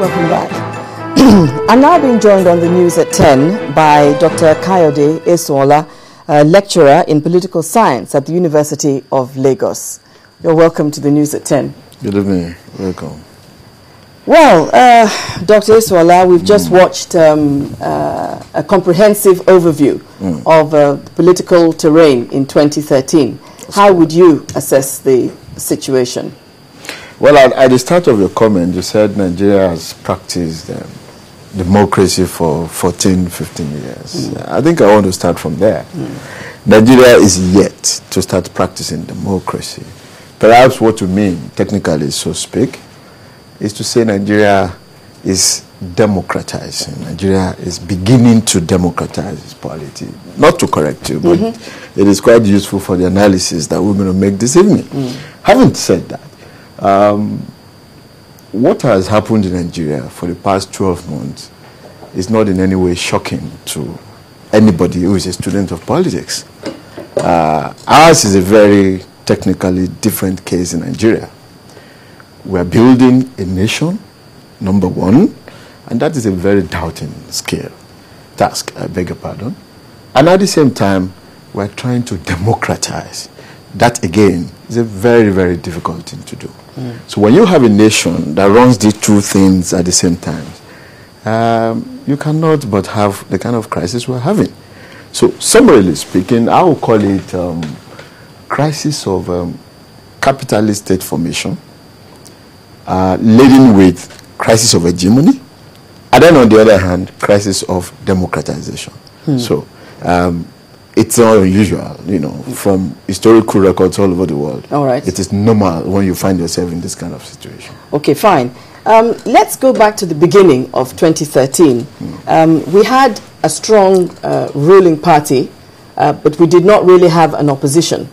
Welcome back. I'm now being joined on the news at 10 by Dr. Kayode Esuola, lecturer in political science at the University of Lagos. You're welcome to the news at 10. Good evening. Welcome. Well, Dr. Esuola, we've just watched a comprehensive overview of the political terrain in 2013. How would you assess the situation? Well, at the start of your comment, you said Nigeria has practiced democracy for 14, 15 years. I think I want to start from there. Nigeria is yet to start practicing democracy. Perhaps what you mean, technically, so speak, is to say Nigeria is democratizing. Nigeria is beginning to democratize its polity. Not to correct you, but it is quite useful for the analysis that we're going to make this evening. Having said that, what has happened in Nigeria for the past 12 months is not in any way shocking to anybody who is a student of politics. Ours is a very technically different case in Nigeria. We are building a nation, number one, and that is a very daunting task, I beg your pardon. And at the same time, we are trying to democratize. That, again, is a very, very difficult thing to do. So when you have a nation that runs these two things at the same time, you cannot but have the kind of crisis we're having. So, summarily speaking, I would call it crisis of capitalist state formation, laden with crisis of hegemony, and then on the other hand, crisis of democratization. So, it's not unusual, from historical records all over the world. All right. It is normal when you find yourself in this kind of situation. Okay, fine. Let's go back to the beginning of 2013. We had a strong ruling party, but we did not really have an opposition.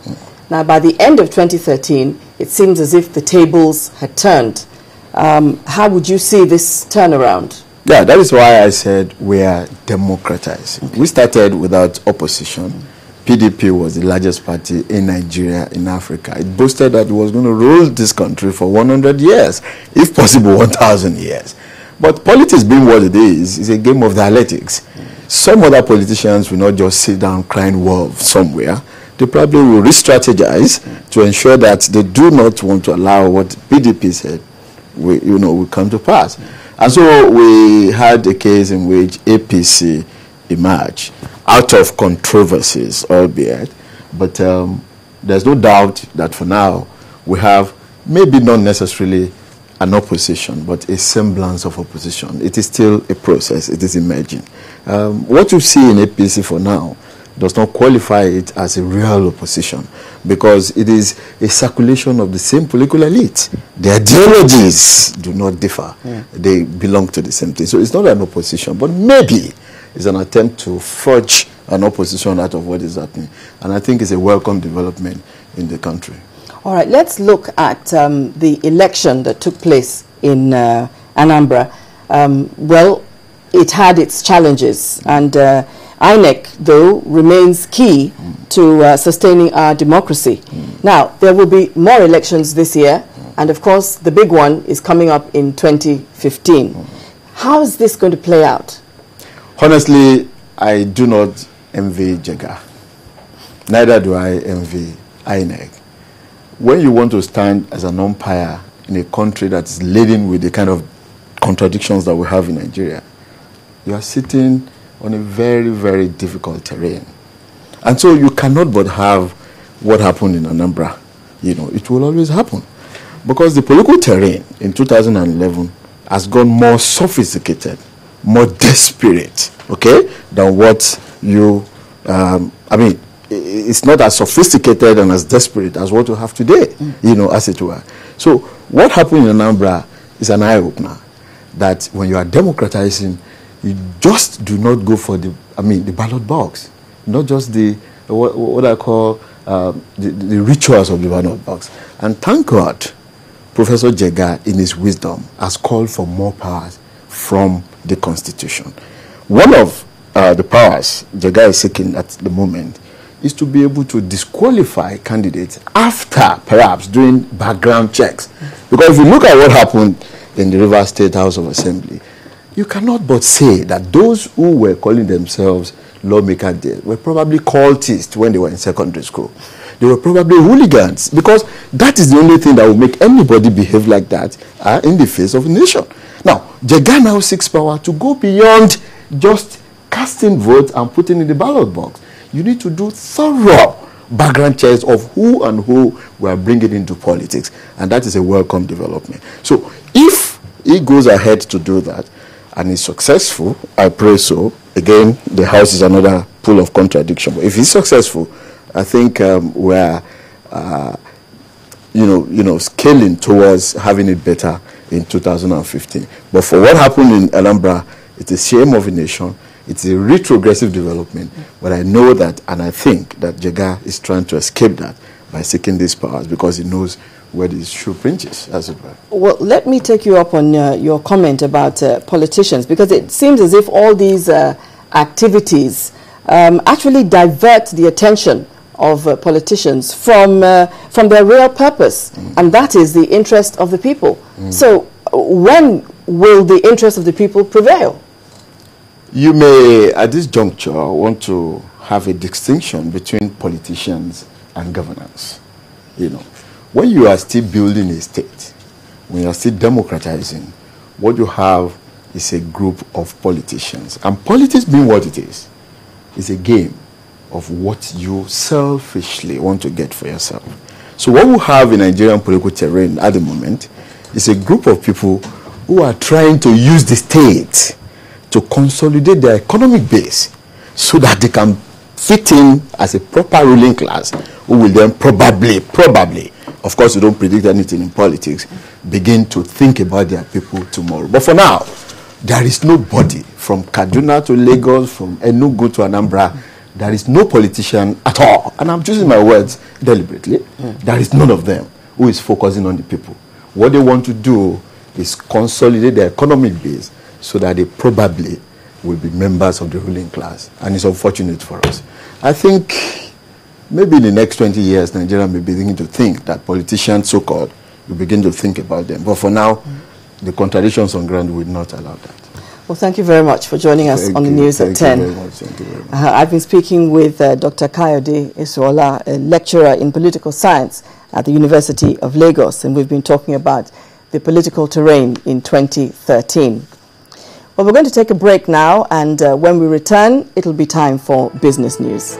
Now, by the end of 2013, it seems as if the tables had turned. How would you see this turnaround? Yeah, that is why I said we are democratizing. We started without opposition. PDP was the largest party in Nigeria, in Africa. It boasted that it was going to rule this country for 100 years, if possible 1,000 years. But politics being what it is a game of dialectics. Some other politicians will not just sit down crying wolf somewhere. They probably will re-strategize to ensure that they do not want to allow what PDP said will come to pass. And so we had a case in which APC emerged out of controversies, albeit, but there's no doubt that for now we have maybe not necessarily an opposition, but a semblance of opposition. It is still a process. It is emerging. What you see in APC for now does not qualify it as a real opposition because it is a circulation of the same political elite. The ideologies do not differ. They belong to the same thing. So it's not an opposition, but maybe it's an attempt to forge an opposition out of what is happening. And I think it's a welcome development in the country. All right, let's look at the election that took place in Anambra. Well, it had its challenges, and INEC, though, remains key to sustaining our democracy. Now, there will be more elections this year, and of course, the big one is coming up in 2015. How is this going to play out? Honestly, I do not envy Jega. Neither do I envy INEC. When you want to stand as an umpire in a country that is laden with the kind of contradictions that we have in Nigeria, you are sitting on a very, very difficult terrain. And so you cannot but have what happened in Anambra. It will always happen. Because the political terrain in 2011 has gone more sophisticated, more desperate, than what you, it's not as sophisticated and as desperate as what you have today, as it were. So what happened in Anambra is an eye-opener that when you are democratizing, you just do not go for the ballot box, not just what I call the rituals of the ballot box. And thank God, Professor Jega, in his wisdom, has called for more powers from the Constitution. One of the powers Jega is seeking at the moment is to be able to disqualify candidates after perhaps doing background checks. Because if you look at what happened in the Rivers State House of Assembly, you cannot but say that those who were calling themselves lawmakers there were probably cultists when they were in secondary school. They were probably hooligans, because that is the only thing that will make anybody behave like that in the face of a nation. Now, Jega now seeks power to go beyond just casting votes and putting in the ballot box. You need to do thorough background checks of who and who we are bringing into politics, and that is a welcome development. So if he goes ahead to do that and is successful, I pray so. Again, the House is another pool of contradiction. But if he's successful, I think we're scaling towards having it better in 2015. But for what happened in Anambra, it's a shame of a nation. It's a retrogressive development. But I know that, and I think that Jega is trying to escape that by seeking these powers, because he knows where the shoe pinches, as it were. Well, let me take you up on your comment about politicians, because it seems as if all these activities actually divert the attention of politicians from their real purpose, and that is the interest of the people. So when will the interest of the people prevail? You may, at this juncture, want to have a distinction between politicians and governance. You know, when you are still building a state, when you are still democratizing, what you have is a group of politicians. And politics being what it is a game of what you selfishly want to get for yourself. So what we have in Nigerian political terrain at the moment is a group of people who are trying to use the state to consolidate their economic base so that they can fit in as a proper ruling class, who will then probably, of course we don't predict anything in politics, begin to think about their people tomorrow. But for now, there is nobody from Kaduna to Lagos, from Enugu to Anambra, there is no politician at all, and I'm choosing my words deliberately, there is none of them who is focusing on the people. What they want to do is consolidate their economic base so that they probably will be members of the ruling class. And it's unfortunate for us. I think maybe in the next 20 years, Nigeria may be beginning to think that politicians, so-called, will begin to think about them. But for now, the contradictions on ground will not allow that. Well, thank you very much for joining us on the News at 10. Thank you very much. Thank you very much. I've been speaking with Dr. Kayode Isuola, a lecturer in political science at the University of Lagos, and we've been talking about the political terrain in 2013. Well, we're going to take a break now, and when we return, it'll be time for business news.